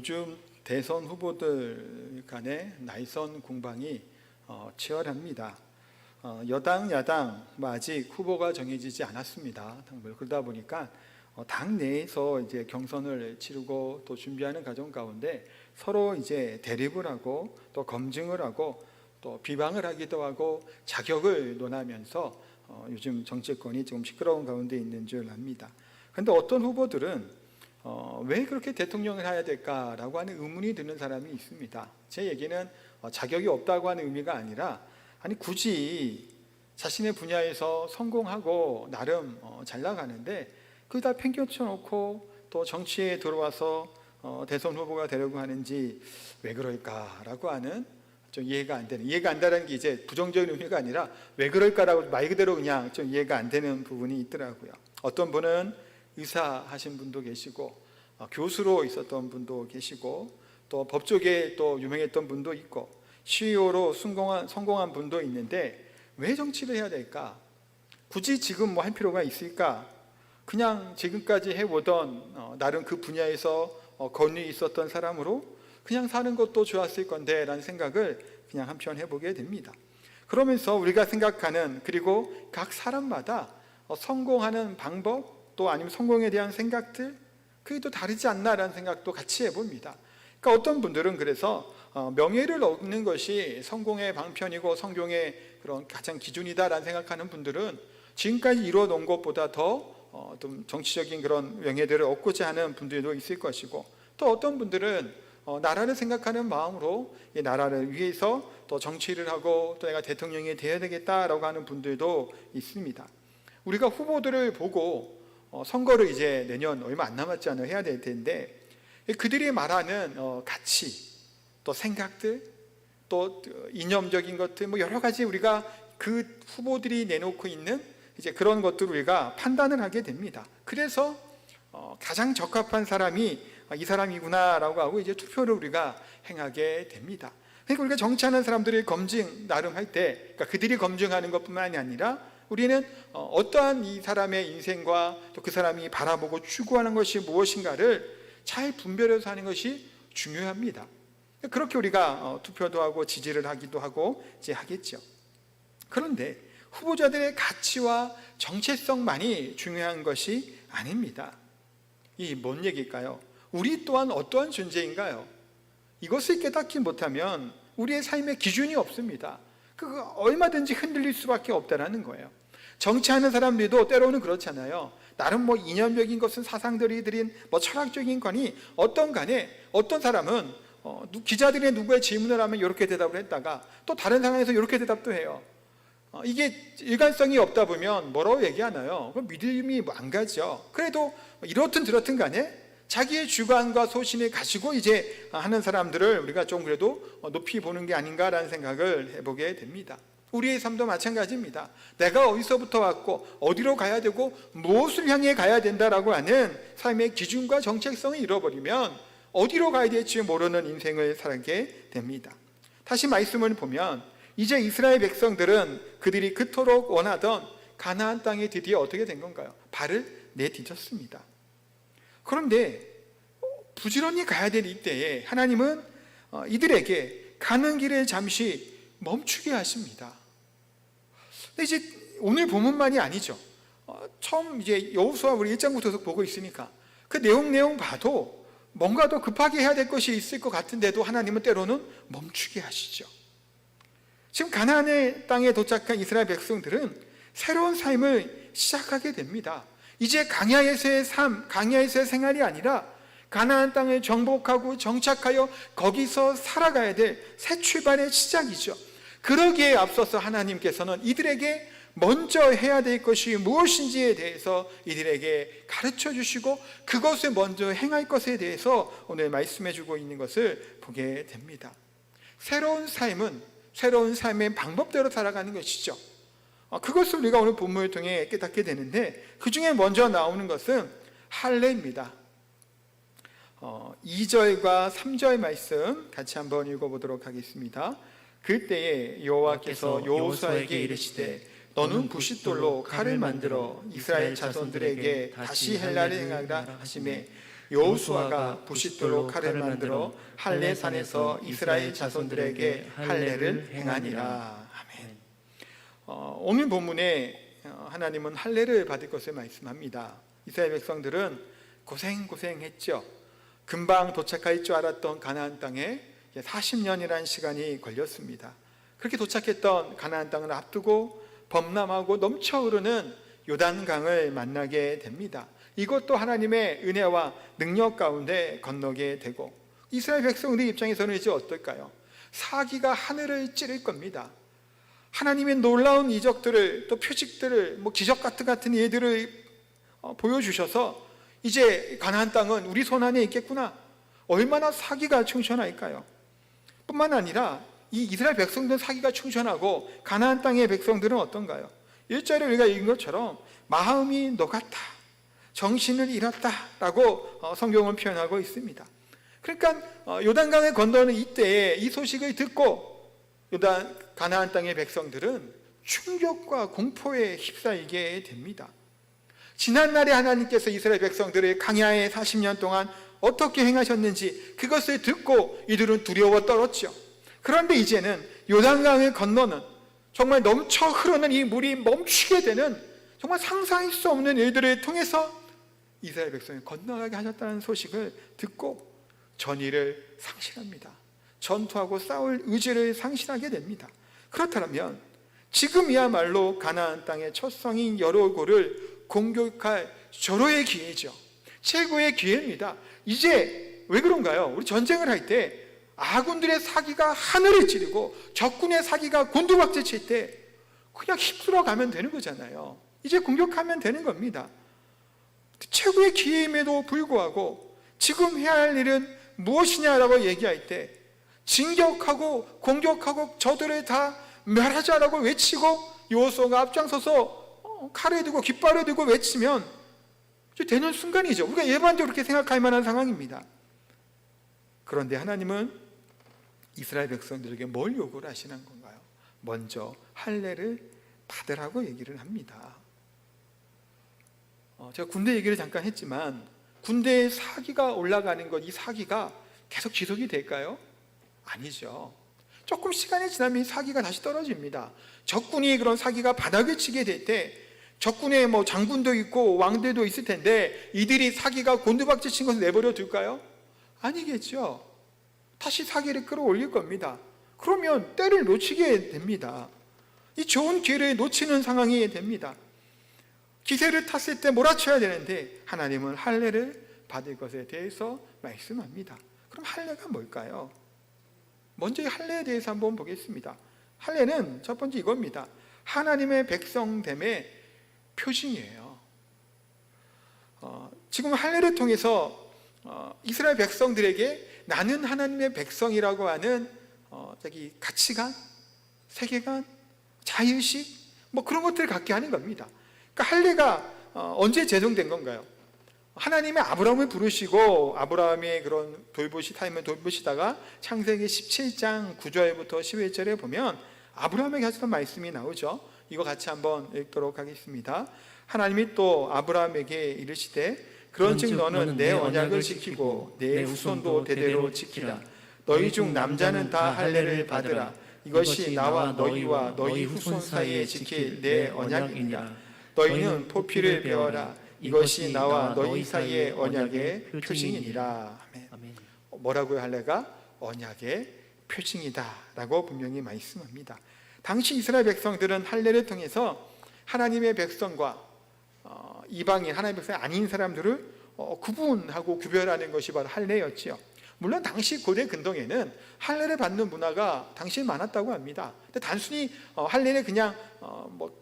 요즘 대선 후보들 간의 날선 공방이 치열합니다. 여당, 야당 아직 후보가 정해지지 않았습니다. 그러다 보니까 당 내에서 이제 경선을 치르고 또 준비하는 과정 가운데 서로 이제 대립을 하고 또 검증을 하고 또 비방을 하기도 하고 자격을 논하면서 요즘 정치권이 좀 시끄러운 가운데 있는 줄 압니다. 그런데 어떤 후보들은 왜 그렇게 대통령을 해야 될까라고 하는 의문이 드는 사람이 있습니다. 제 얘기는 자격이 없다고 하는 의미가 아니라 굳이 자신의 분야에서 성공하고 나름 잘 나가는데 그걸 다 팽겨쳐 놓고 또 정치에 들어와서 대선 후보가 되려고 하는지 왜 그럴까라고 하는 좀 이해가 안 된다는 게 이제 부정적인 의미가 아니라 왜 그럴까라고 말 그대로 그냥 좀 이해가 안 되는 부분이 있더라고요. 어떤 분은 의사 하신 분도 계시고 교수로 있었던 분도 계시고 또 법조계에 또 유명했던 분도 있고 CEO로 성공한 분도 있는데 왜 정치를 해야 될까? 굳이 지금 뭐 할 필요가 있을까? 그냥 지금까지 해보던 나름 그 분야에서 권위 있었던 사람으로 그냥 사는 것도 좋았을 건데 라는 생각을 그냥 한편 해보게 됩니다. 그러면서 우리가 생각하는 그리고 각 사람마다 성공하는 방법 또 아니면 성공에 대한 생각들 그게 또 다르지 않나라는 생각도 같이 해봅니다. 그러니까 어떤 분들은 그래서 명예를 얻는 것이 성공의 방편이고 성공의 그런 가장 기준이다라는 생각하는 분들은 지금까지 이루어 놓은 것보다 더 좀 정치적인 그런 명예들을 얻고자 하는 분들도 있을 것이고 또 어떤 분들은 나라를 생각하는 마음으로 이 나라를 위해서 또 정치를 하고 또 내가 대통령이 되어야 되겠다라고 하는 분들도 있습니다. 우리가 후보들을 보고 선거를 이제 내년 얼마 안 남았지 않아 해야 될 텐데 그들이 말하는 가치 또 생각들 또 이념적인 것들 뭐 여러 가지 우리가 그 후보들이 내놓고 있는 이제 그런 것들을 우리가 판단을 하게 됩니다. 그래서 가장 적합한 사람이 이 사람이구나라고 하고 이제 투표를 우리가 행하게 됩니다. 그러니까 우리가 정치하는 사람들이 검증 나름 할 때 그러니까 그들이 검증하는 것뿐만이 아니라 우리는 어떠한 이 사람의 인생과 또 그 사람이 바라보고 추구하는 것이 무엇인가를 잘 분별해서 하는 것이 중요합니다. 그렇게 우리가 투표도 하고 지지를 하기도 하고 이제 하겠죠. 그런데 후보자들의 가치와 정체성만이 중요한 것이 아닙니다. 이 뭔 얘기일까요? 우리 또한 어떠한 존재인가요? 이것을 깨닫지 못하면 우리의 삶의 기준이 없습니다. 그거 얼마든지 흔들릴 수밖에 없다는 거예요. 정치하는 사람들도 때로는 그렇잖아요. 나름 뭐 이념적인 것은 사상들이 들인 뭐 철학적인 거니 어떤 간에 어떤 사람은 기자들이 누구의 질문을 하면 이렇게 대답을 했다가 또 다른 상황에서 이렇게 대답도 해요. 이게 일관성이 없다 보면 뭐라고 얘기하나요? 그럼 믿음이 안 가죠. 그래도 이렇든 저렇든 간에 자기의 주관과 소신을 가지고 이제 하는 사람들을 우리가 좀 그래도 높이 보는 게 아닌가라는 생각을 해보게 됩니다. 우리의 삶도 마찬가지입니다. 내가 어디서부터 왔고 어디로 가야 되고 무엇을 향해 가야 된다라고 하는 삶의 기준과 정체성을 잃어버리면 어디로 가야 될지 모르는 인생을 살게 됩니다. 다시 말씀을 보면 이제 이스라엘 백성들은 그들이 그토록 원하던 가나안 땅에 드디어 어떻게 된 건가요? 발을 내디뎠습니다. 그런데 부지런히 가야 될 이때에 하나님은 이들에게 가는 길을 잠시 멈추게 하십니다. 근데 이제 오늘 본문만이 아니죠. 처음 이제 여호수아 우리 1장부터 보고 있으니까 그 내용 봐도 뭔가 더 급하게 해야 될 것이 있을 것 같은데도 하나님은 때로는 멈추게 하시죠. 지금 가나안의 땅에 도착한 이스라엘 백성들은 새로운 삶을 시작하게 됩니다. 이제 광야에서의 삶, 광야에서의 생활이 아니라 가나안 땅을 정복하고 정착하여 거기서 살아가야 될 새 출발의 시작이죠. 그러기에 앞서서 하나님께서는 이들에게 먼저 해야 될 것이 무엇인지에 대해서 이들에게 가르쳐 주시고 그것을 먼저 행할 것에 대해서 오늘 말씀해 주고 있는 것을 보게 됩니다. 새로운 삶은 새로운 삶의 방법대로 살아가는 것이죠. 그것을 우리가 오늘 본문을 통해 깨닫게 되는데 그 중에 먼저 나오는 것은 할례입니다. 2절과 3절 말씀 같이 한번 읽어보도록 하겠습니다. 그때에 여호와께서 여호수아에게 이르시되 너는 부싯돌로 칼을 만들어 이스라엘 자손들에게 다시 헬라를 행하라 하시매 여호수아가 부싯돌로 칼을 만들어 할례산에서 이스라엘 자손들에게 할례를 행하니라. 아멘. 오늘 본문에 하나님은 할례를 받을 것을 말씀합니다. 이스라엘 백성들은 고생했죠. 금방 도착할 줄 알았던 가나안 땅에 40년이라는 시간이 걸렸습니다. 그렇게 도착했던 가나안 땅을 앞두고 범람하고 넘쳐 흐르는 요단강을 만나게 됩니다. 이것도 하나님의 은혜와 능력 가운데 건너게 되고, 이스라엘 백성들 입장에서는 이제 어떨까요? 사기가 하늘을 찌를 겁니다. 하나님의 놀라운 이적들을, 또 표식들을, 기적 같은 예들을 보여주셔서 이제 가나안 땅은 우리 손 안에 있겠구나, 얼마나 사기가 충천할까요? 뿐만 아니라 이 이스라엘 백성들은 사기가 충천하고 가나안 땅의 백성들은 어떤가요? 1절에 우리가 읽은 것처럼 마음이 녹았다, 정신을 잃었다 라고 성경은 표현하고 있습니다. 그러니까 요단강을 건너는 이때에 이 소식을 듣고 가나안 땅의 백성들은 충격과 공포에 휩싸이게 됩니다. 지난날에 하나님께서 이스라엘 백성들을 광야에 40년 동안 어떻게 행하셨는지 그것을 듣고 이들은 두려워 떨었죠. 그런데 이제는 요단강을 건너는, 정말 넘쳐 흐르는 이 물이 멈추게 되는 정말 상상할 수 없는 일들을 통해서 이스라엘 백성이 건너가게 하셨다는 소식을 듣고 전의를 상실합니다. 전투하고 싸울 의지를 상실하게 됩니다. 그렇다면 지금이야말로 가나안 땅의 첫 성인 여리고를 공격할 절호의 기회죠. 최고의 기회입니다. 이제 왜 그런가요? 우리 전쟁을 할 때 아군들의 사기가 하늘을 찌르고 적군의 사기가 곤두박질 칠 때 그냥 휩쓸어 가면 되는 거잖아요. 이제 공격하면 되는 겁니다. 최고의 기회임에도 불구하고 지금 해야 할 일은 무엇이냐라고 얘기할 때 진격하고 공격하고 저들을 다 멸하자라고 외치고 여호수아가 앞장서서 칼을 들고 깃발을 들고 외치면 되는 순간이죠. 우리가 일반적으로 그렇게 생각할 만한 상황입니다. 그런데 하나님은 이스라엘 백성들에게 뭘 요구를 하시는 건가요? 먼저 할례를 받으라고 얘기를 합니다. 제가 군대 얘기를 잠깐 했지만 군대에 사기가 올라가는 것, 이 사기가 계속 지속이 될까요? 아니죠. 조금 시간이 지나면 사기가 다시 떨어집니다. 적군이 그런 사기가 바닥을 치게 될 때 적군에 장군도 있고 왕들도 있을 텐데 이들이 사기가 곤두박질 친 것을 내버려 둘까요? 아니겠죠. 다시 사기를 끌어올릴 겁니다. 그러면 때를 놓치게 됩니다. 이 좋은 기회를 놓치는 상황이 됩니다. 기세를 탔을 때 몰아쳐야 되는데 하나님은 할례를 받을 것에 대해서 말씀합니다. 그럼 할례가 뭘까요? 먼저 이 할례에 대해서 한번 보겠습니다. 할례는 첫 번째 이겁니다. 하나님의 백성됨의 표징이에요. 지금 할례를 통해서 이스라엘 백성들에게 나는 하나님의 백성이라고 하는 가치관, 세계관, 자의식 그런 것들을 갖게 하는 겁니다. 그러니까 할례가 언제 제정된 건가요? 하나님의 아브라함을 부르시고 아브라함의 그런 삶을 돌보시다가 창세기 17장 9절부터 11절에 보면 아브라함에게 하셨던 말씀이 나오죠. 이거 같이 한번 읽도록 하겠습니다. 하나님이 또 아브라함에게 이르시되 그런즉 너는 내 언약을 지키고 내 후손도 대대로 지키라. 너희 중 남자는 다 할례를 받으라. 이것이 나와 너희와 너희 후손 사이에 지킬 내 언약이니라. 너희는 포피를 베어라. 이것이 나와 너희 사이의 언약의 표징이니라. 아멘. 뭐라고요? 할례가 언약의 표징이다 라고 분명히 말씀합니다. 당시 이스라엘 백성들은 할례를 통해서 하나님의 백성과 이방인, 하나님의 백성이 아닌 사람들을 구분하고 구별하는 것이 바로 할례였지요. 물론 당시 고대 근동에는 할례를 받는 문화가 당시에 많았다고 합니다. 근데 단순히 할례는 그냥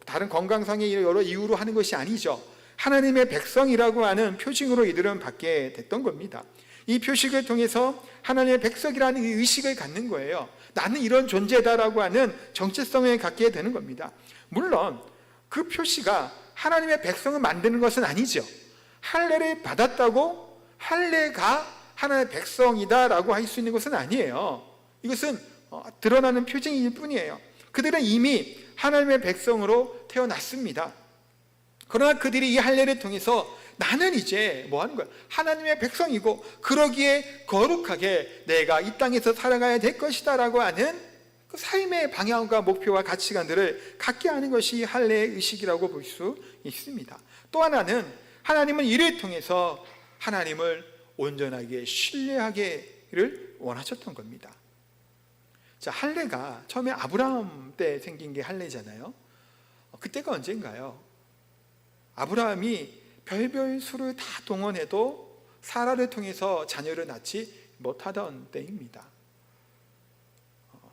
다른 건강상의 여러 이유로 하는 것이 아니죠. 하나님의 백성이라고 하는 표징으로 이들은 받게 됐던 겁니다. 이 표식을 통해서 하나님의 백성이라는 의식을 갖는 거예요. 나는 이런 존재다라고 하는 정체성을 갖게 되는 겁니다. 물론 그 표시가 하나님의 백성을 만드는 것은 아니죠. 할례를 받았다고 할례가 하나님의 백성이다라고 할 수 있는 것은 아니에요. 이것은 드러나는 표징일 뿐이에요. 그들은 이미 하나님의 백성으로 태어났습니다. 그러나 그들이 이 할례를 통해서 나는 이제 뭐 하는 거야? 하나님의 백성이고 그러기에 거룩하게 내가 이 땅에서 살아가야 될 것이다 라고 하는 그 삶의 방향과 목표와 가치관들을 갖게 하는 것이 할례의 의식이라고 볼 수 있습니다. 또 하나는 하나님은 이를 통해서 하나님을 온전하게 신뢰하기를 원하셨던 겁니다. 자, 할례가 처음에 아브라함 때 생긴 게 할례잖아요. 그때가 언젠가요? 아브라함이 별별 수를 다 동원해도 사라를 통해서 자녀를 낳지 못하던 때입니다.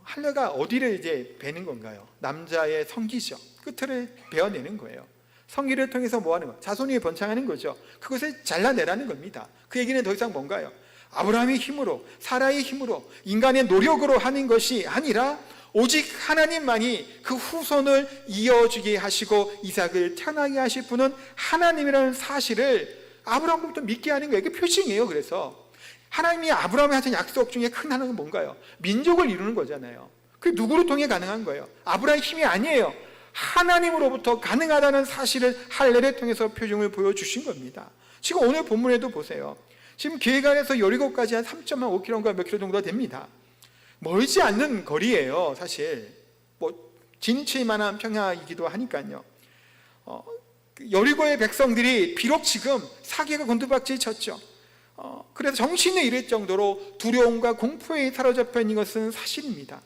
할례가 어디를 이제 베는 건가요? 남자의 성기죠. 끝을 베어내는 거예요. 성기를 통해서 뭐 하는 거예요? 자손이 번창하는 거죠. 그것을 잘라내라는 겁니다. 그 얘기는 더 이상 뭔가요? 아브라함의 힘으로, 사라의 힘으로, 인간의 노력으로 하는 것이 아니라 오직 하나님만이 그 후손을 이어주게 하시고 이삭을 태어나게 하실 분은 하나님이라는 사실을 아브라함부터 믿게 하는 거예요. 그게 표징이에요. 그래서 하나님이 아브라함에 하신 약속 중에 큰 하나는 뭔가요? 민족을 이루는 거잖아요. 그게 누구를 통해 가능한 거예요? 아브라함의 힘이 아니에요. 하나님으로부터 가능하다는 사실을 할례를 통해서 표징을 보여주신 겁니다. 지금 오늘 본문에도 보세요. 지금 길갈에서 여리고까지 한 3.5km인가 몇 킬로 정도 됩니다. 멀지 않는 거리예요. 사실 뭐 진치만한 평야이기도 하니까요. 여리고의 백성들이 비록 지금 사기가 곤두박질 쳤죠. 그래서 정신을 잃을 정도로 두려움과 공포에 사로잡혀 있는 것은 사실입니다.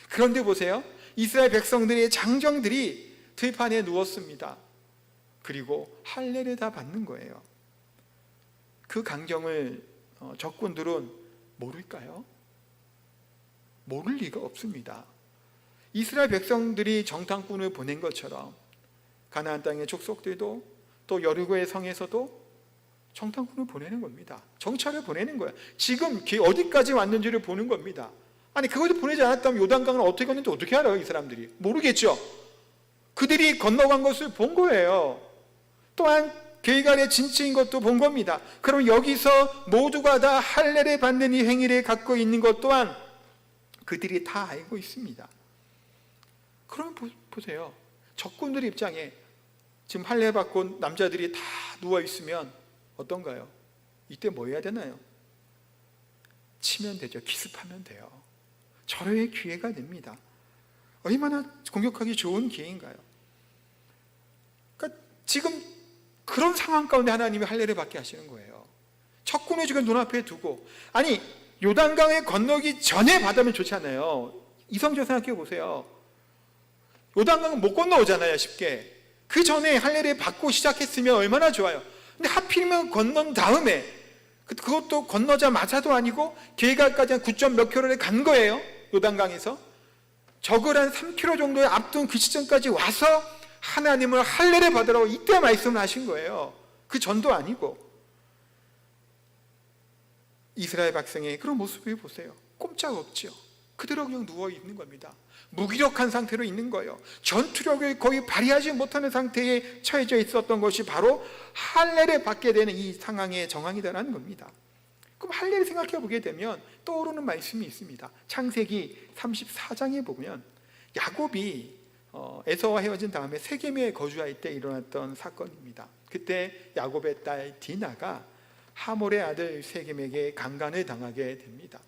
그런데 보세요. 이스라엘 백성들의 장정들이 들판에 누웠습니다. 그리고 할례를 다 받는 거예요. 그 광경을 적군들은 모를까요? 모를 리가 없습니다. 이스라엘 백성들이 정탐꾼을 보낸 것처럼 가나안 땅의 족속들도 또 여리고의 성에서도 정탐꾼을 보내는 겁니다. 정찰을 보내는 거예요. 지금 어디까지 왔는지를 보는 겁니다. 아니 그것도 보내지 않았다면 요단강을 어떻게 건는지 어떻게 알아요? 이 사람들이 모르겠죠. 그들이 건너간 것을 본 거예요. 또한 길갈의 진치인 것도 본 겁니다. 그럼 여기서 모두가 다 할례를 받는 이 행위를 갖고 있는 것 또한 그들이 다 알고 있습니다. 그러면 보세요. 적군들 입장에 지금 할례 받고 남자들이 다 누워 있으면 어떤가요? 이때 뭐 해야 되나요? 치면 되죠. 기습하면 돼요. 절호의 기회가 됩니다. 얼마나 공격하기 좋은 기회인가요? 그러니까 지금 그런 상황 가운데 하나님이 할례를 받게 하시는 거예요. 적군을 지금 눈앞에 두고, 아니 요단강을 건너기 전에 받으면 좋잖아요. 이성적으로 생각해 보세요. 요단강은 못 건너오잖아요, 쉽게. 그 전에 할례를 받고 시작했으면 얼마나 좋아요. 근데 하필이면 건넌 다음에, 그것도 건너자마자도 아니고 길갈까지 한 9점 몇 킬로를 간 거예요. 요단강에서 적을 한 3km 정도에 앞둔 그 시점까지 와서 하나님을 할례를 받으라고 이때 말씀을 하신 거예요. 그 전도 아니고. 이스라엘 백성의 그런 모습을 보세요. 꼼짝없죠. 그대로 그냥 누워 있는 겁니다. 무기력한 상태로 있는 거예요. 전투력을 거의 발휘하지 못하는 상태에 처해져 있었던 것이 바로 할례를 받게 되는 이 상황의 정황이다라는 겁니다. 그럼 할례를 생각해 보게 되면 떠오르는 말씀이 있습니다. 창세기 34장에 보면 야곱이 에서와 헤어진 다음에 세겜에 거주할 때 일어났던 사건입니다. 그때 야곱의 딸 디나가 하몰의 아들 세겜에게 강간을 당하게 됩니다.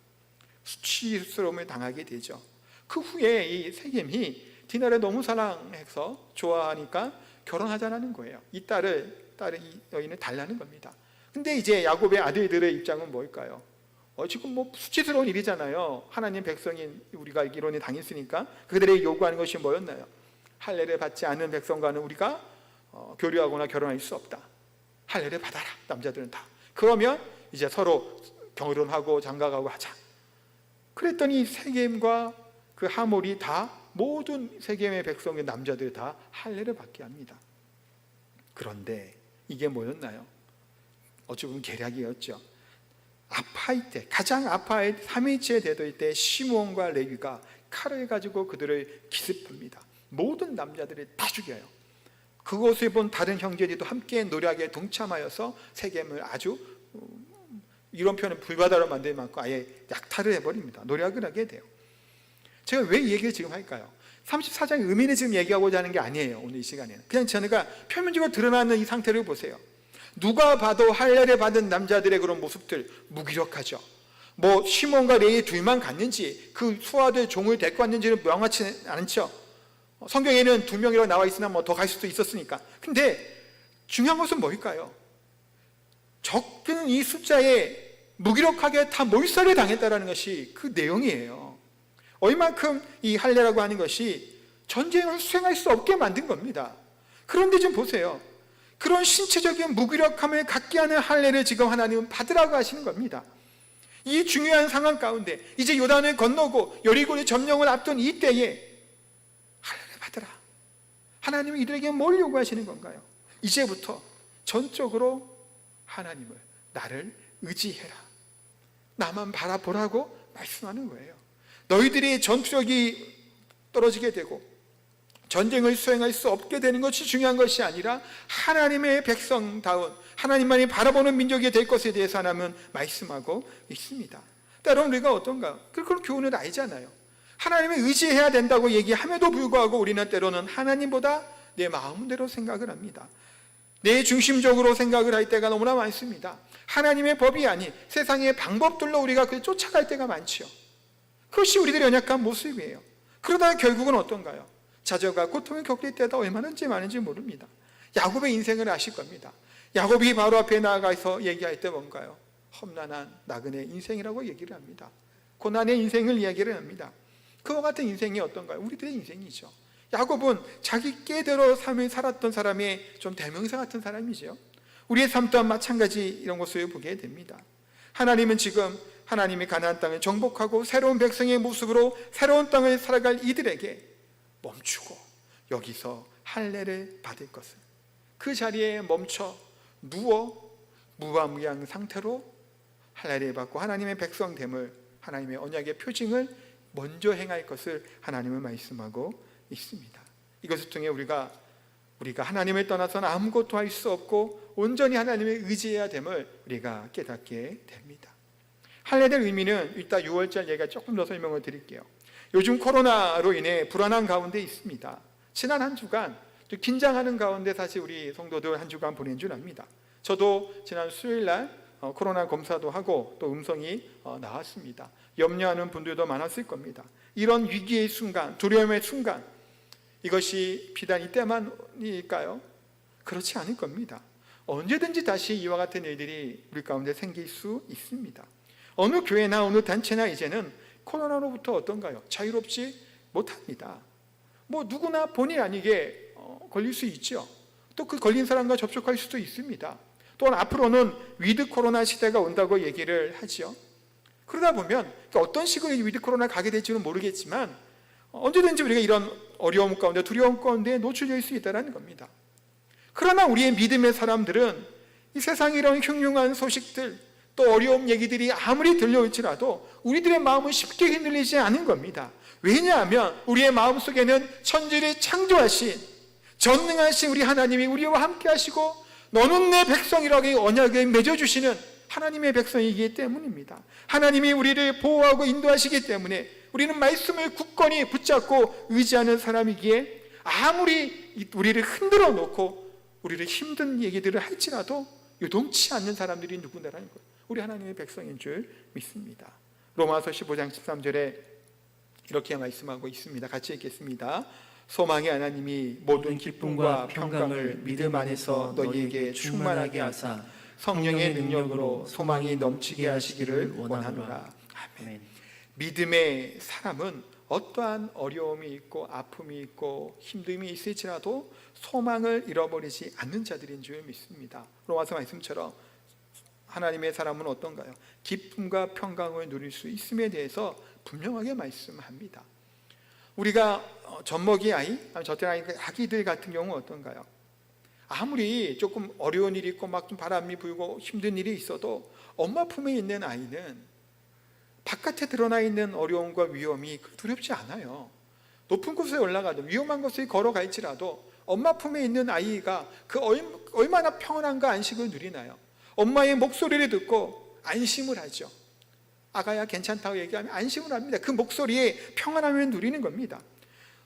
수치스러움을 당하게 되죠. 그 후에 이 세겜이 디나를 너무 사랑해서 좋아하니까 결혼하자는 거예요. 이 딸이 여인을 달라는 겁니다. 근데 이제 야곱의 아들들의 입장은 뭘까요? 지금 뭐 수치스러운 일이잖아요. 하나님 백성인 우리가 이론이 당했으니까 그들의 요구하는 것이 뭐였나요? 할례를 받지 않은 백성과는 우리가 교류하거나 결혼할 수 없다. 할례를 받아라. 남자들은 다. 그러면 이제 서로 결혼하고 장가가고 하자. 그랬더니 세겜과 그 하몰이 다 모든 세겜의 백성의 남자들 다 할례를 받게 합니다. 그런데 이게 뭐였나요? 어찌 보면 계략이었죠. 아파할 때, 가장 아파할 3일째 되던 때 시므온과 레위가 칼을 가지고 그들을 기습합니다. 모든 남자들을 다 죽여요. 그것을 본 다른 형제들도 함께 노력에 동참하여서 세겜을 아주 이런 표현은 불바다로 만들지 않고 아예 약탈을 해버립니다. 노력을 하게 돼요. 제가 왜 이 얘기를 지금 할까요? 34장의 의미를 지금 얘기하고자 하는 게 아니에요. 오늘 이 시간에는 그냥 제가 표면적으로 드러나는 이 상태를 보세요. 누가 봐도 할례를 받은 남자들의 그런 모습들 무기력하죠. 뭐 시몬과 레위 둘만 갔는지 그 수하들 종을 데리고 왔는지는 명확치 않죠. 성경에는 2명이라고 나와 있으나 뭐 더 갈 수도 있었으니까. 근데 중요한 것은 뭘까요? 적은 이 숫자에 무기력하게 다 몰살을 당했다는 것이 그 내용이에요. 얼만큼 이 할례라고 하는 것이 전쟁을 수행할 수 없게 만든 겁니다. 그런데 좀 보세요. 그런 신체적인 무기력함을 갖게 하는 할례를 지금 하나님은 받으라고 하시는 겁니다. 이 중요한 상황 가운데 이제 요단을 건너고 여리고의 점령을 앞둔 이 때에 할례를 받으라. 하나님은 이들에게 뭘 요구하시는 건가요? 이제부터 전적으로 하나님을, 나를 의지해라. 나만 바라보라고 말씀하는 거예요. 너희들이 전투력이 떨어지게 되고 전쟁을 수행할 수 없게 되는 것이 중요한 것이 아니라 하나님의 백성다운 하나님만이 바라보는 민족이 될 것에 대해서 하나님은 말씀하고 있습니다. 때로는 우리가 어떤가? 그런 교훈을 알잖아요. 하나님을 의지해야 된다고 얘기함에도 불구하고 우리는 때로는 하나님보다 내 마음대로 생각을 합니다. 내 중심적으로 생각을 할 때가 너무나 많습니다. 하나님의 법이 아닌 세상의 방법들로 우리가 그걸 쫓아갈 때가 많죠. 그것이 우리들의 연약한 모습이에요. 그러다가 결국은 어떤가요? 좌절과 고통을 겪을 때도 얼마나 많은지 모릅니다. 야곱의 인생을 아실 겁니다. 야곱이 바로 앞에 나아가서 얘기할 때 뭔가요? 험난한 나그네 인생이라고 얘기를 합니다. 고난의 인생을 이야기를 합니다. 그와 같은 인생이 어떤가요? 우리들의 인생이죠. 야곱은 자기 꾀대로 삶을 살았던 사람의 좀 대명사 같은 사람이죠. 우리의 삶 또한 마찬가지 이런 것을 보게 됩니다. 하나님은 지금 하나님이 가나안 땅을 정복하고 새로운 백성의 모습으로 새로운 땅을 살아갈 이들에게 멈추고 여기서 할례를 받을 것을, 그 자리에 멈춰 누워 무함무양 상태로 할례를 받고 하나님의 백성됨을, 하나님의 언약의 표징을 먼저 행할 것을 하나님은 말씀하고 있습니다. 이것을 통해 우리가 하나님을 떠나서는 아무것도 할 수 없고 온전히 하나님을 의지해야 됨을 우리가 깨닫게 됩니다. 할례될 의미는 이따 6월절 얘기가 조금 더 설명을 드릴게요. 요즘 코로나로 인해 불안한 가운데 있습니다. 지난 한 주간 긴장하는 가운데 사실 우리 성도들 한 주간 보낸 줄 압니다. 저도 지난 수요일 날 코로나 검사도 하고 또 음성이 나왔습니다. 염려하는 분들도 많았을 겁니다. 이런 위기의 순간, 두려움의 순간, 이것이 비단 이때만일까요? 그렇지 않을 겁니다. 언제든지 다시 이와 같은 일들이 우리 가운데 생길 수 있습니다. 어느 교회나 어느 단체나 이제는 코로나로부터 어떤가요? 자유롭지 못합니다. 뭐 누구나 본의 아니게 걸릴 수 있죠. 또 그 걸린 사람과 접촉할 수도 있습니다. 또한 앞으로는 위드 코로나 시대가 온다고 얘기를 하죠. 그러다 보면 어떤 식으로 위드 코로나 가게 될지는 모르겠지만 언제든지 우리가 이런 어려움 가운데, 두려움 가운데 노출될 수 있다는 겁니다. 그러나 우리의 믿음의 사람들은 이 세상의 이런 흉흉한 소식들, 또 어려움 얘기들이 아무리 들려올지라도 우리들의 마음은 쉽게 흔들리지 않은 겁니다. 왜냐하면 우리의 마음속에는 천지를 창조하신 전능하신 우리 하나님이 우리와 함께 하시고 너는 내 백성이라고 언약을 맺어주시는 하나님의 백성이기 때문입니다. 하나님이 우리를 보호하고 인도하시기 때문에 우리는 말씀을 굳건히 붙잡고 의지하는 사람이기에 아무리 우리를 흔들어 놓고 우리를 힘든 얘기들을 할지라도 요동치 않는 사람들이 누구나라는 거예요. 우리 하나님의 백성인 줄 믿습니다. 로마서 15장 13절에 이렇게 말씀하고 있습니다. 같이 읽겠습니다. 소망의 하나님이 모든 기쁨과 평강을 믿음 안에서 너희에게 충만하게 하사 성령의 능력으로 소망이 넘치게 하시기를 원하노라. 아멘. 믿음의 사람은 어떠한 어려움이 있고 아픔이 있고 힘듦이 있을지라도 소망을 잃어버리지 않는 자들인 줄 믿습니다. 로마서 말씀처럼 하나님의 사람은 어떤가요? 기쁨과 평강을 누릴 수 있음에 대해서 분명하게 말씀합니다. 우리가 젖먹이 아이, 젖된 아기들 같은 경우 어떤가요? 아무리 조금 어려운 일이 있고 막 좀 바람이 불고 힘든 일이 있어도 엄마 품에 있는 아이는 바깥에 드러나 있는 어려움과 위험이 두렵지 않아요. 높은 곳에 올라가도 위험한 곳을 걸어갈지라도 엄마 품에 있는 아이가 그 얼마나 평안함과 안식을 누리나요? 엄마의 목소리를 듣고 안심을 하죠. 아가야 괜찮다고 얘기하면 안심을 합니다. 그 목소리에 평안함을 누리는 겁니다.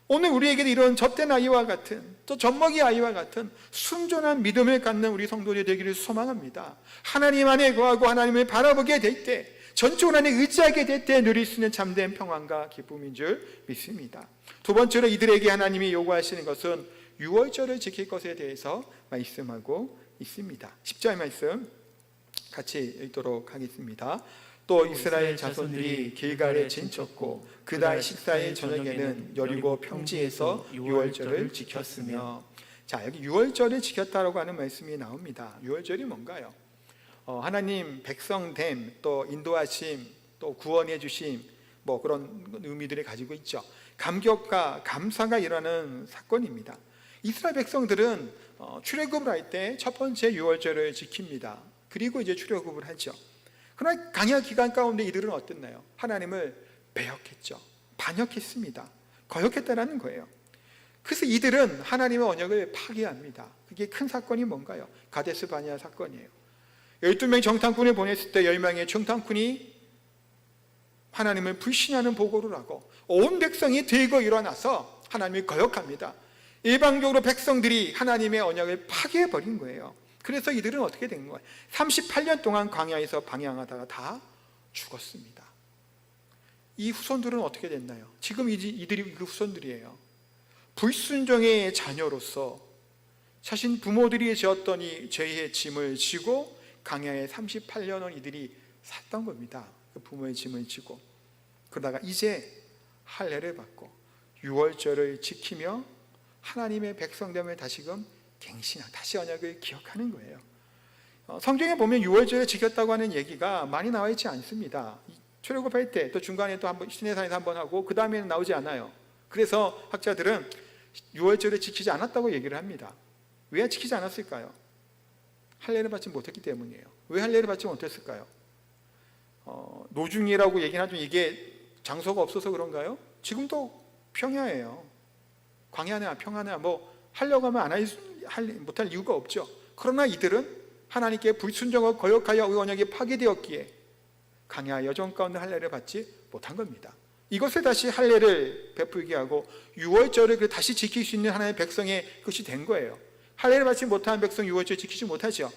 오늘 우리에게도 이런 젖된 아이와 같은, 또 젖먹이 아이와 같은 순전한 믿음을 갖는 우리 성도들이 되기를 소망합니다. 하나님 안에 거하고 하나님을 바라보게 될 때, 전적으로 하나님을 의지하게 될 때 누릴 수 있는 참된 평안과 기쁨인 줄 믿습니다. 두 번째로 이들에게 하나님이 요구하시는 것은 유월절을 지킬 것에 대해서 말씀하고 있습니다. 10절 말씀 같이 읽도록 하겠습니다. 또 이스라엘 자손들이 길갈에 진쳤고 그달 식사의 저녁에는 여리고 평지에서 유월절을 지켰으며. 자, 여기 유월절을 지켰다라고 하는 말씀이 나옵니다. 유월절이 뭔가요? 하나님 백성됨, 또 인도하심, 또 구원해 주심, 뭐 그런 의미들을 가지고 있죠. 감격과 감사가 일어나는 사건입니다. 이스라엘 백성들은 출애굽을 할 때 첫 번째 유월절을 지킵니다. 그리고 이제 출애굽을 하죠. 그러나 강야 기간 가운데 이들은 어땠나요? 하나님을 배역했죠. 반역했습니다. 거역했다라는 거예요. 그래서 이들은 하나님의 언약을 파괴합니다. 그게 큰 사건이 뭔가요? 가데스 바네아 사건이에요. 12명의 정탐꾼을 보냈을 때 10명의 정탐꾼이 하나님을 불신하는 보고를 하고 온 백성이 들고 일어나서 하나님을 거역합니다. 일방적으로 백성들이 하나님의 언약을 파괴해버린 거예요. 그래서 이들은 어떻게 된 거예요? 38년 동안 광야에서 방향하다가 다 죽었습니다. 이 후손들은 어떻게 됐나요? 지금 이들이 그 후손들이에요. 불순종의 자녀로서 자신 부모들이 지었던 이 죄의 짐을 지고 광야에 38년은 이들이 살던 겁니다. 그 부모의 짐을 지고. 그러다가 이제 할례를 받고 유월절을 지키며 하나님의 백성됨을 다시금 갱신하고 다시 언약을 기억하는 거예요. 성경에 보면 유월절을 지켰다고 하는 얘기가 많이 나와 있지 않습니다. 출애굽할 때 또 중간에 또 한번 시내산에서 한번 하고 그 다음에는 나오지 않아요. 그래서 학자들은 유월절을 지키지 않았다고 얘기를 합니다. 왜 지키지 않았을까요? 할례를 받지 못했기 때문이에요. 왜 할례를 받지 못했을까요? 노중이라고 얘기는 하지만 이게 장소가 없어서 그런가요? 지금도 평야예요. 광야나 평야나 뭐 하려고 하면 못할 이유가 없죠. 그러나 이들은 하나님께 불순종하고 거역하여 언약이 파괴되었기에 광야 여정 가운데 할례를 받지 못한 겁니다. 이것을 다시 할례를 베풀게 하고 유월절을 다시 지킬 수 있는 하나님의 백성의 것이 된 거예요. 할례를 받지 못한 백성 유월절 지키지 못하죠.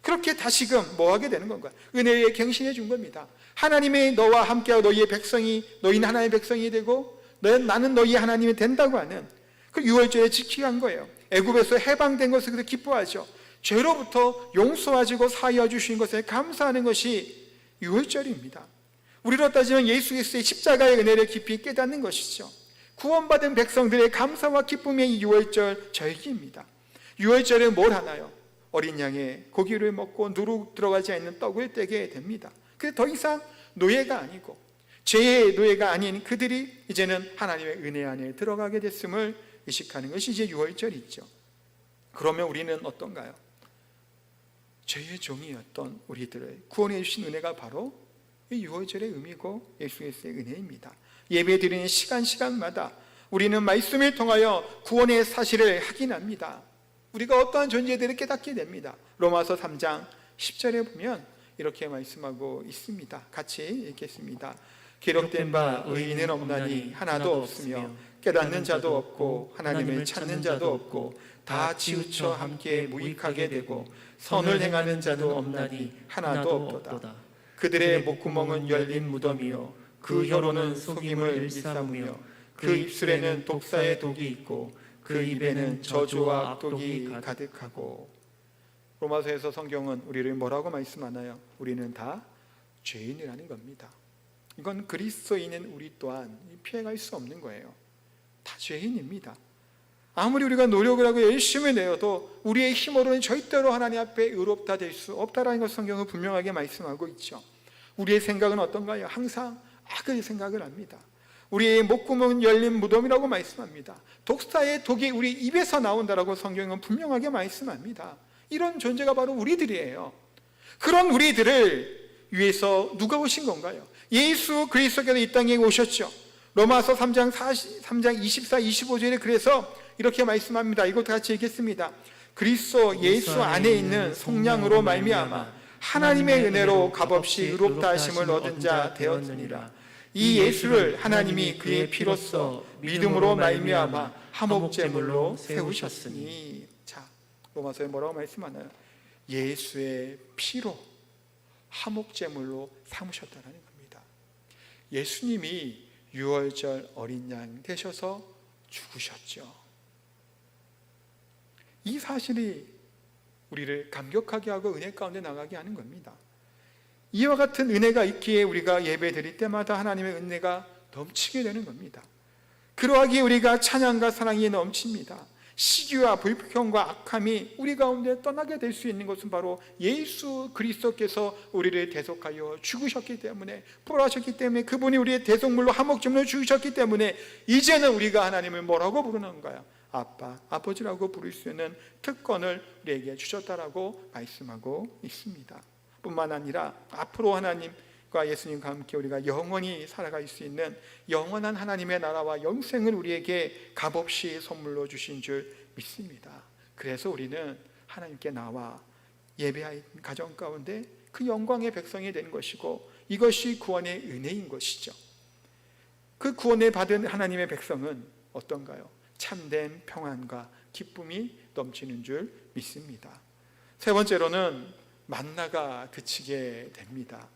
그렇게 다시금 뭐 하게 되는 건가요? 은혜에 갱신해 준 겁니다. 하나님이 너와 함께하고 너희의 백성이, 너희는 하나님의 백성이 되고 나는 너희의 하나님이 된다고 하는 그 유월절에 지키게 한 거예요. 애굽에서 해방된 것을 그래서 기뻐하죠. 죄로부터 용서하시고 사하여 주신 것에 감사하는 것이 유월절입니다. 우리로 따지면 예수 그리스도의 십자가의 은혜를 깊이 깨닫는 것이죠. 구원받은 백성들의 감사와 기쁨의 이 유월절 절기입니다. 유월절에 뭘 하나요? 어린 양의 고기를 먹고 누룩 들어가지 않는 떡을 떼게 됩니다. 그래서 더 이상 노예가 아니고 죄의 노예가 아닌 그들이 이제는 하나님의 은혜 안에 들어가게 됐음을 의식하는 것이 이제 유월절이죠. 그러면 우리는 어떤가요? 죄의 종이었던 우리들을 구원해 주신 은혜가 바로 이 유월절의 의미고 예수 그리스도의 은혜입니다. 예배드리는 시간마다 우리는 말씀을 통하여 구원의 사실을 확인합니다. 우리가 어떠한 존재들을 깨닫게 됩니다. 로마서 3장 10절에 보면 이렇게 말씀하고 있습니다. 같이 읽겠습니다. 기록된 바 의인은 없나니 하나도 없으며 깨닫는 자도 없고 하나님을 찾는 자도 없고 다 치우쳐 함께 무익하게 되고 선을 행하는 자도 없나니 하나도 없도다. 그들의 목구멍은 열린 무덤이요 그 혀로는 속임을 일삼으며 그 입술에는 독사의 독이 있고 그 입에는 저주와 악독이 가득하고. 로마서에서 성경은 우리를 뭐라고 말씀하나요? 우리는 다 죄인이라는 겁니다. 이건 그리스도인인 우리 또한 피해갈 수 없는 거예요. 다 죄인입니다. 아무리 우리가 노력을 하고 열심히 내어도 우리의 힘으로는 절대로 하나님 앞에 의롭다 될 수 없다라는 것을 성경은 분명하게 말씀하고 있죠. 우리의 생각은 어떤가요? 항상 악을 생각을 합니다. 우리의 목구멍은 열린 무덤이라고 말씀합니다. 독사의 독이 우리 입에서 나온다라고 성경은 분명하게 말씀합니다. 이런 존재가 바로 우리들이에요. 그런 우리들을 위해서 누가 오신 건가요? 예수 그리스도께서 이 땅에 오셨죠. 로마서 3장 24, 25절에 그래서 이렇게 말씀합니다. 이것도 같이 읽겠습니다. 그리스도 예수 안에 있는 성령으로 말미암아 하나님의 은혜로 값없이 의롭다 하심을 얻은 자 되었느니라. 이 예수를 하나님이 그의 피로써 믿음으로 말미암아 화목제물로 세우셨으니. 자, 로마서에 뭐라고 말씀하나요? 예수의 피로 화목제물로 삼으셨다는 겁니다. 예수님이 유월절 어린 양 되셔서 죽으셨죠. 이 사실이 우리를 감격하게 하고 은혜 가운데 나가게 하는 겁니다. 이와 같은 은혜가 있기에 우리가 예배 드릴 때마다 하나님의 은혜가 넘치게 되는 겁니다. 그러하기에 우리가 찬양과 사랑이 넘칩니다. 시기와 불평과 악함이 우리 가운데 떠나게 될 수 있는 것은 바로 예수 그리스도께서 우리를 대속하여 죽으셨기 때문에, 부활하셨기 때문에, 그분이 우리의 대속물로 화목제물로 죽으셨기 때문에 이제는 우리가 하나님을 뭐라고 부르는가요? 아빠, 아버지라고 부를 수 있는 특권을 우리에게 주셨다라고 말씀하고 있습니다. 뿐만 아니라 앞으로 하나님과 예수님과 함께 우리가 영원히 살아갈 수 있는 영원한 하나님의 나라와 영생을 우리에게 값없이 선물로 주신 줄 믿습니다. 그래서 우리는 하나님께 나와 예배하는 가정 가운데 그 영광의 백성이 된 것이고, 이것이 구원의 은혜인 것이죠. 그 구원을 받은 하나님의 백성은 어떤가요? 참된 평안과 기쁨이 넘치는 줄 믿습니다. 세 번째로는 만나가 그치게 됩니다.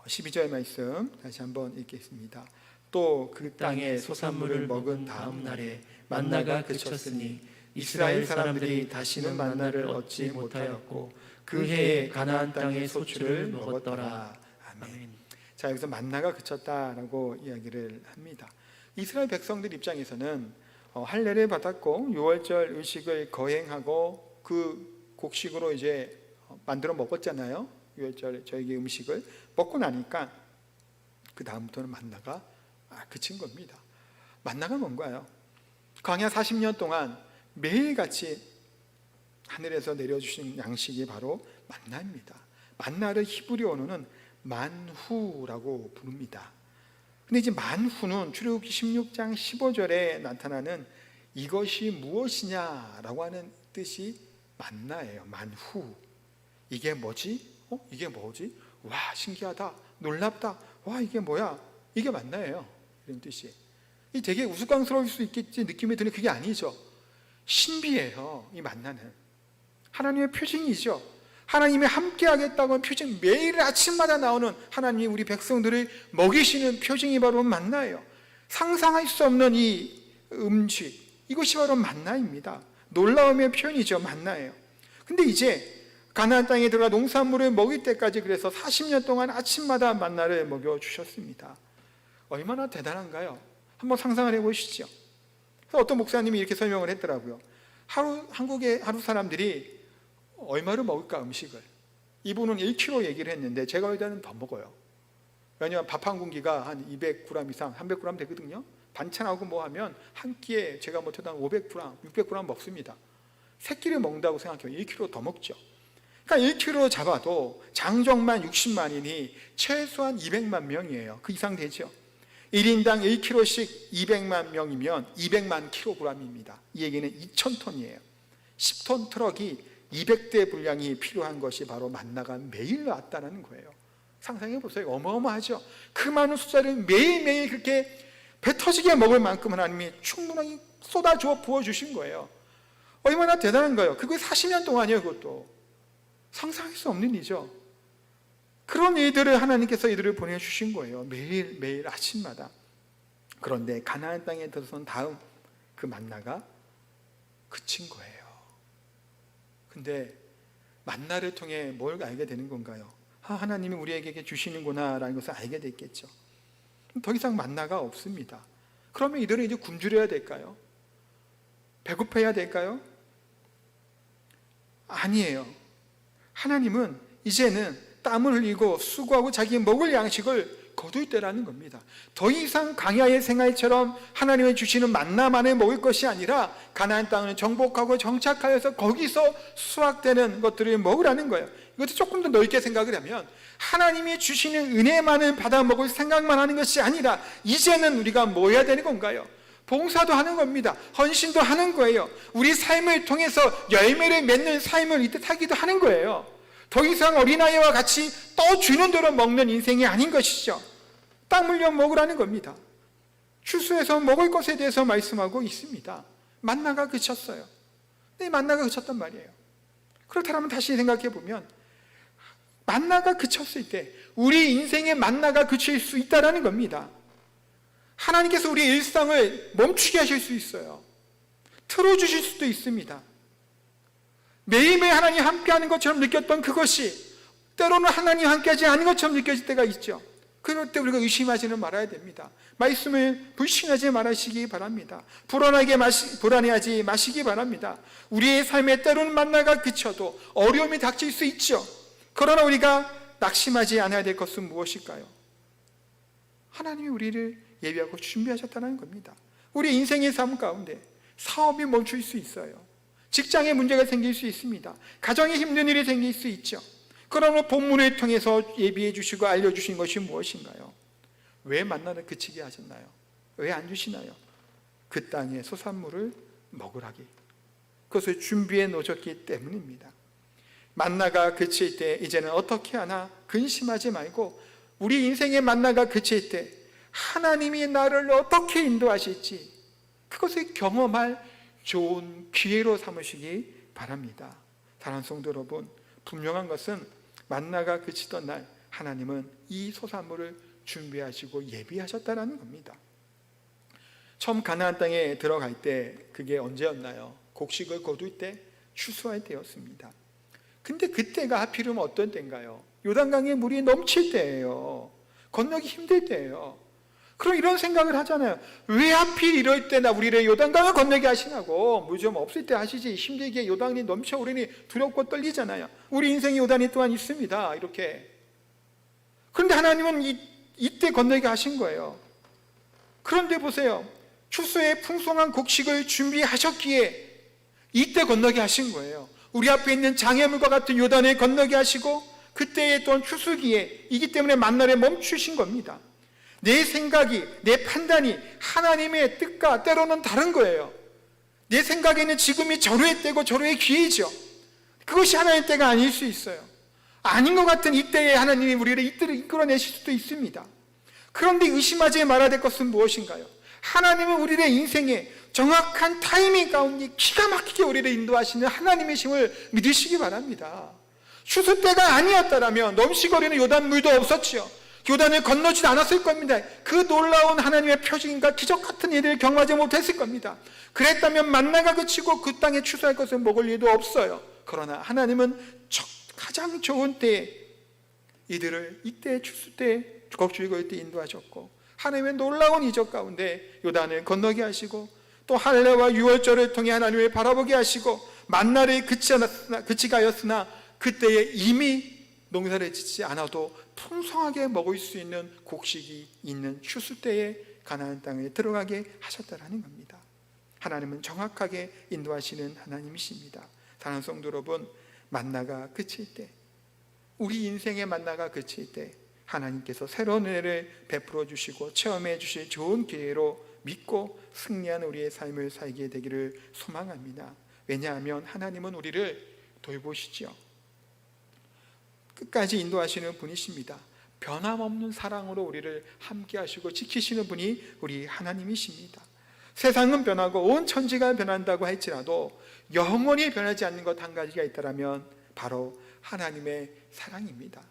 12절 말씀 다시 한번 읽겠습니다. 또 그 땅에 소산물을 먹은 다음 날에 만나가 그쳤으니 이스라엘 사람들이 다시는 만나를 얻지 못하였고 그 해에 가나안 땅의 소출을 먹었더라. 아멘. 자, 여기서 만나가 그쳤다라고 이야기를 합니다. 이스라엘 백성들 입장에서는 할례를 받았고 유월절 의식을 거행하고 그 곡식으로 이제 만들어 먹었잖아요. 유월절 저에게 음식을 먹고 나니까 그 다음부터는 만나가 그친 겁니다. 만나가 뭔가요? 광야 40년 동안 매일같이 하늘에서 내려주신 양식이 바로 만나입니다. 만나를 히브리어로는 만후라고 부릅니다. 근데 이제 만후는 출애굽기 16장 15절에 나타나는 이것이 무엇이냐라고 하는 뜻이 만나예요. 만후. 이게 뭐지? 이게 뭐지? 와, 신기하다, 놀랍다, 와, 이게 뭐야? 이게 만나예요. 이런 뜻이. 이 되게 우스꽝스러울 수 있겠지 느낌이 드는 그게 아니죠. 신비해요. 이 만나는 하나님의 표징이죠. 하나님이 함께 하겠다고 표징, 매일 아침마다 나오는 하나님이 우리 백성들을 먹이시는 표징이 바로 만나예요. 상상할 수 없는 이 음식, 이것이 바로 만나입니다. 놀라움의 표현이죠. 만나예요. 근데 이제 가나안 땅에 들어가 농산물을 먹일 때까지 그래서 40년 동안 아침마다 만나를 먹여주셨습니다. 얼마나 대단한가요? 한번 상상을 해보시죠. 어떤 목사님이 이렇게 설명을 했더라고요. 한국의 하루 사람들이 얼마를 먹을까, 음식을. 이분은 1kg 얘기를 했는데 제가 볼 때는 더 먹어요. 왜냐하면 밥 한 공기가 한 200g 이상, 300g 되거든요. 반찬하고 뭐 하면 한 끼에 제가 못해도 한 500g, 600g 먹습니다. 세 끼를 먹는다고 생각해요. 1kg 더 먹죠. 그러니까 1kg 잡아도 장정만 60만이니 최소한 200만 명이에요. 그 이상 되죠. 1인당 1kg씩 200만 명이면 200만 kg입니다. 이 얘기는 2000톤이에요. 10톤 트럭이 200대 분량이 필요한 것이 바로 만나가 매일 왔다는 거예요. 상상해 보세요. 어마어마하죠. 그 많은 숫자를 매일매일 그렇게 배 터지게 먹을 만큼 하나님이 충분하게 쏟아주어 부어주신 거예요. 얼마나 대단한 거예요. 그게 40년 동안이에요. 그것도 상상할 수 없는 일이죠. 그런 일들을 하나님께서 이들을 보내주신 거예요. 매일매일 아침마다. 그런데 가나안 땅에 들어선 다음 그 만나가 그친 거예요. 근데 만나를 통해 뭘 알게 되는 건가요? 하나님이 우리에게 주시는구나 라는 것을 알게 됐겠죠. 더 이상 만나가 없습니다. 그러면 이들은 이제 굶주려야 될까요? 배고파야 될까요? 아니에요. 하나님은 이제는 땀을 흘리고 수고하고 자기 먹을 양식을 거둘 때라는 겁니다. 더 이상 광야의 생활처럼 하나님이 주시는 만나만을 먹을 것이 아니라 가나안 땅을 정복하고 정착하여서 거기서 수확되는 것들을 먹으라는 거예요. 이것도 조금 더 넓게 생각을 하면 하나님이 주시는 은혜만을 받아 먹을 생각만 하는 것이 아니라 이제는 우리가 뭐 해야 되는 건가요? 봉사도 하는 겁니다. 헌신도 하는 거예요. 우리 삶을 통해서 열매를 맺는 삶을 이때 살기도 하는 거예요. 더 이상 어린아이와 같이 떠주는 대로 먹는 인생이 아닌 것이죠. 딱 물려 먹으라는 겁니다. 추수해서 먹을 것에 대해서 말씀하고 있습니다. 만나가 그쳤어요. 네, 만나가 그쳤단 말이에요. 그렇다면 다시 생각해 보면 만나가 그쳤을 때 우리 인생의 만나가 그칠 수 있다는 겁니다. 하나님께서 우리의 일상을 멈추게 하실 수 있어요. 틀어주실 수도 있습니다. 매일매일 하나님 함께하는 것처럼 느꼈던 그것이 때로는 하나님 함께하지 않은 것처럼 느껴질 때가 있죠. 그럴 때 우리가 의심하지는 말아야 됩니다. 말씀을 불신하지 말으시기 바랍니다. 불안해하지 마시기 바랍니다. 우리의 삶에 때로는 만나가 그쳐도 어려움이 닥칠 수 있죠. 그러나 우리가 낙심하지 않아야 될 것은 무엇일까요? 하나님이 우리를 예비하고 준비하셨다는 겁니다. 우리 인생의 삶 가운데 사업이 멈출 수 있어요. 직장에 문제가 생길 수 있습니다. 가정에 힘든 일이 생길 수 있죠. 그러면 본문을 통해서 예비해 주시고 알려주신 것이 무엇인가요? 왜 만나를 그치게 하셨나요? 왜 안 주시나요? 그 땅의 소산물을 먹으라기, 그것을 준비해 놓으셨기 때문입니다. 만나가 그칠 때 이제는 어떻게 하나 근심하지 말고 우리 인생의 만나가 그칠 때 하나님이 나를 어떻게 인도하실지 그것을 경험할 좋은 기회로 삼으시기 바랍니다. 사랑하는 성도 여러분, 분명한 것은 만나가 그치던 날 하나님은 이 소산물을 준비하시고 예비하셨다는 겁니다. 처음 가나안 땅에 들어갈 때 그게 언제였나요? 곡식을 거둘 때, 추수할 때였습니다. 근데 그때가 하필이면 어떤 때인가요? 요단강에 물이 넘칠 때예요. 건너기 힘들 때예요. 그럼 이런 생각을 하잖아요. 왜 하필 이럴 때나 우리를 요단강을 건너게 하시냐고. 물 좀 없을 때 하시지. 힘들게 요단이 넘쳐 우리는 두렵고 떨리잖아요. 우리 인생에 요단이 또한 있습니다. 이렇게. 그런데 하나님은 이때 건너게 하신 거예요. 그런데 보세요. 추수에 풍성한 곡식을 준비하셨기에 이때 건너게 하신 거예요. 우리 앞에 있는 장애물과 같은 요단을 건너게 하시고 그때의 또한 추수기에 이기 때문에 만나를 멈추신 겁니다. 내 생각이, 내 판단이 하나님의 뜻과 때로는 다른 거예요. 내 생각에는 지금이 절호의 때고 절호의 기회죠. 그것이 하나님의 때가 아닐 수 있어요. 아닌 것 같은 이때에 하나님이 우리를 이때를 이끌어내실 수도 있습니다. 그런데 의심하지 말아야 될 것은 무엇인가요? 하나님은 우리의 인생에 정확한 타이밍 가운데 기가 막히게 우리를 인도하시는 하나님의 힘을 믿으시기 바랍니다. 추수 때가 아니었다면 넘치거리는 요단 물도 없었지요. 요단을 건너지도 않았을 겁니다. 그 놀라운 하나님의 표징과 기적 같은 일을 경험하지 못했을 겁니다. 그랬다면 만나가 그치고 그 땅에 추수할 것을 먹을 일도 없어요. 그러나 하나님은 가장 좋은 때에 이들을 이때 추수 때 곡식을 거둘 때 인도하셨고 하나님의 놀라운 이적 가운데 요단을 건너게 하시고 또 할례와 유월절을 통해 하나님을 바라보게 하시고 만나를 그치게 하였으나 그때에 이미 농사를 짓지 않아도 풍성하게 먹을 수 있는 곡식이 있는 추수 때에 가나안 땅에 들어가게 하셨다라는 겁니다. 하나님은 정확하게 인도하시는 하나님이십니다. 사랑하는 성도 여러분, 만나가 그칠 때, 우리 인생의 만나가 그칠 때 하나님께서 새로운 은혜를 베풀어 주시고 체험해 주실 좋은 기회로 믿고 승리한 우리의 삶을 살게 되기를 소망합니다. 왜냐하면 하나님은 우리를 돌보시죠. 끝까지 인도하시는 분이십니다. 변함없는 사랑으로 우리를 함께 하시고 지키시는 분이 우리 하나님이십니다. 세상은 변하고 온 천지가 변한다고 할지라도 영원히 변하지 않는 것 한 가지가 있다면 바로 하나님의 사랑입니다.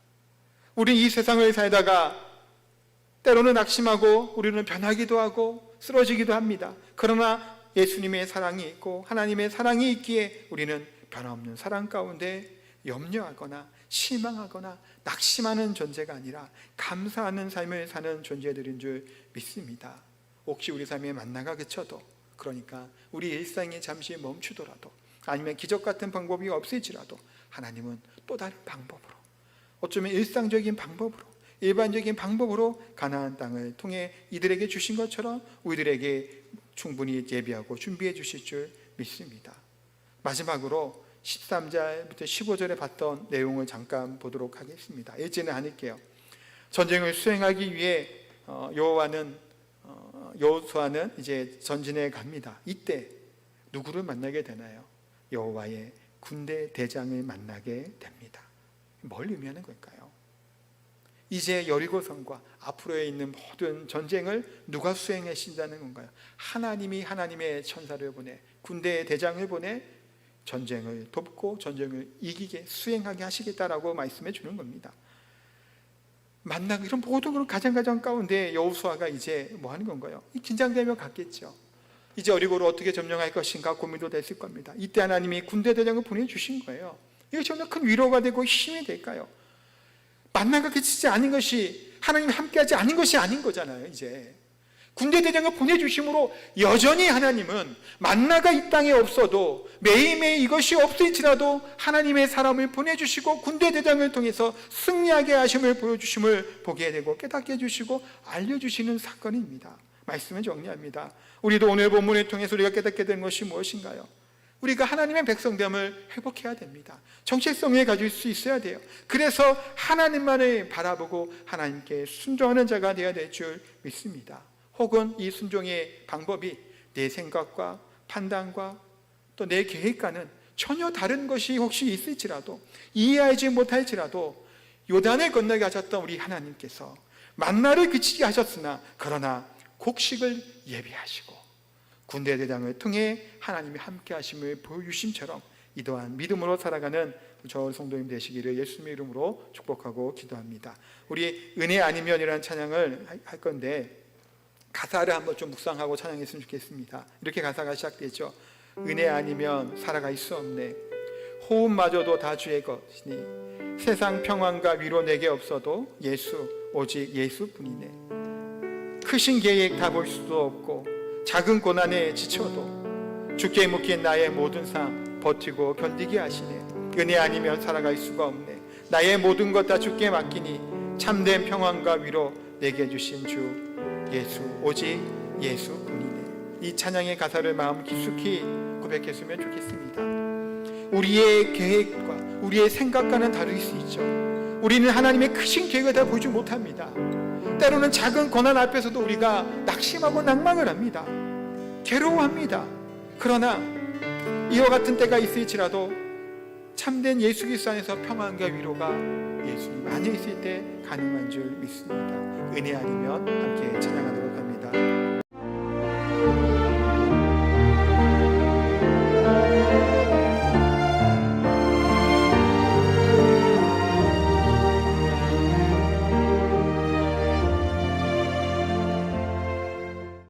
우리 이 세상을 살다가 때로는 낙심하고 우리는 변하기도 하고 쓰러지기도 합니다. 그러나 예수님의 사랑이 있고 하나님의 사랑이 있기에 우리는 변함없는 사랑 가운데 염려하거나 실망하거나 낙심하는 존재가 아니라 감사하는 삶을 사는 존재들인 줄 믿습니다. 혹시 우리 삶에 만나가 그쳐도, 그러니까 우리 일상이 잠시 멈추더라도 아니면 기적 같은 방법이 없을지라도 하나님은 또 다른 방법으로, 어쩌면 일상적인 방법으로, 일반적인 방법으로 가나안 땅을 통해 이들에게 주신 것처럼 우리들에게 충분히 예비하고 준비해 주실 줄 믿습니다. 마지막으로 13절부터 15절에 봤던 내용을 잠깐 보도록 하겠습니다. 읽지는 않을게요. 전쟁을 수행하기 위해 여호수아는 이제 전진해 갑니다. 이때 누구를 만나게 되나요? 여호와의 군대 대장을 만나게 됩니다. 뭘 의미하는 걸까요? 이제 여리고성과 앞으로에 있는 모든 전쟁을 누가 수행하신다는 건가요? 하나님이 하나님의 천사를 보내, 군대의 대장을 보내 전쟁을 돕고 전쟁을 이기게 수행하게 하시겠다라고 말씀해 주는 겁니다. 만나고 이런 모든 그런 가장 가운데 여호수아가 이제 뭐 하는 건가요? 긴장되며 갔겠죠. 이제 여리고를 어떻게 점령할 것인가 고민도 됐을 겁니다. 이때 하나님이 군대 대장을 보내주신 거예요. 이거 정말 큰 위로가 되고 힘이 될까요? 만나가 그치지 않은 것이, 하나님이 함께하지 않은 것이 아닌 거잖아요. 이제 군대 대장을 보내주심으로 여전히 하나님은 만나가 이 땅에 없어도 매일매일 이것이 없을지라도 하나님의 사람을 보내주시고 군대 대장을 통해서 승리하게 하심을 보여주심을 보게 되고 깨닫게 해주시고 알려주시는 사건입니다. 말씀을 정리합니다. 우리도 오늘 본문을 통해서 우리가 깨닫게 된 것이 무엇인가요? 우리가 하나님의 백성됨을 회복해야 됩니다. 정체성을 가질 수 있어야 돼요. 그래서 하나님만을 바라보고 하나님께 순종하는 자가 되어야 될 줄 믿습니다. 혹은 이 순종의 방법이 내 생각과 판단과 또 내 계획과는 전혀 다른 것이 혹시 있을지라도, 이해하지 못할지라도 요단을 건너게 하셨던 우리 하나님께서 만나를 그치게 하셨으나 그러나 곡식을 예비하시고 군대 대장을 통해 하나님이 함께 하심을 보여주심처럼 이 또한 믿음으로 살아가는 저 성도님 되시기를 예수님의 이름으로 축복하고 기도합니다. 우리 은혜 아니면이라는 찬양을 할 건데 가사를 한번 좀 묵상하고 찬양했으면 좋겠습니다. 이렇게 가사가 시작되죠. 은혜 아니면 살아갈 수 없네. 호흡마저도 다 주의 것이니 세상 평안과 위로 내게 없어도 예수, 오직 예수뿐이네. 크신 계획 다 볼 수도 없고 작은 고난에 지쳐도 주께 묶인 나의 모든 삶 버티고 견디게 하시네. 은혜 아니면 살아갈 수가 없네. 나의 모든 것 다 주께 맡기니 참된 평안과 위로 내게 주신 주 예수, 오직 예수뿐이네. 이 찬양의 가사를 마음 깊숙이 고백했으면 좋겠습니다. 우리의 계획과 우리의 생각과는 다를 수 있죠. 우리는 하나님의 크신 계획을 다 보지 못합니다. 때로는 작은 고난 앞에서도 우리가 낙심하고 낭망을 합니다. 괴로워합니다. 그러나 이와 같은 때가 있을지라도 참된 예수 그리스도 안에서 평안과 위로가 예수님 안에 있을 때 가능한 줄 믿습니다. 은혜 아니면 함께 찬양하도록 합니다.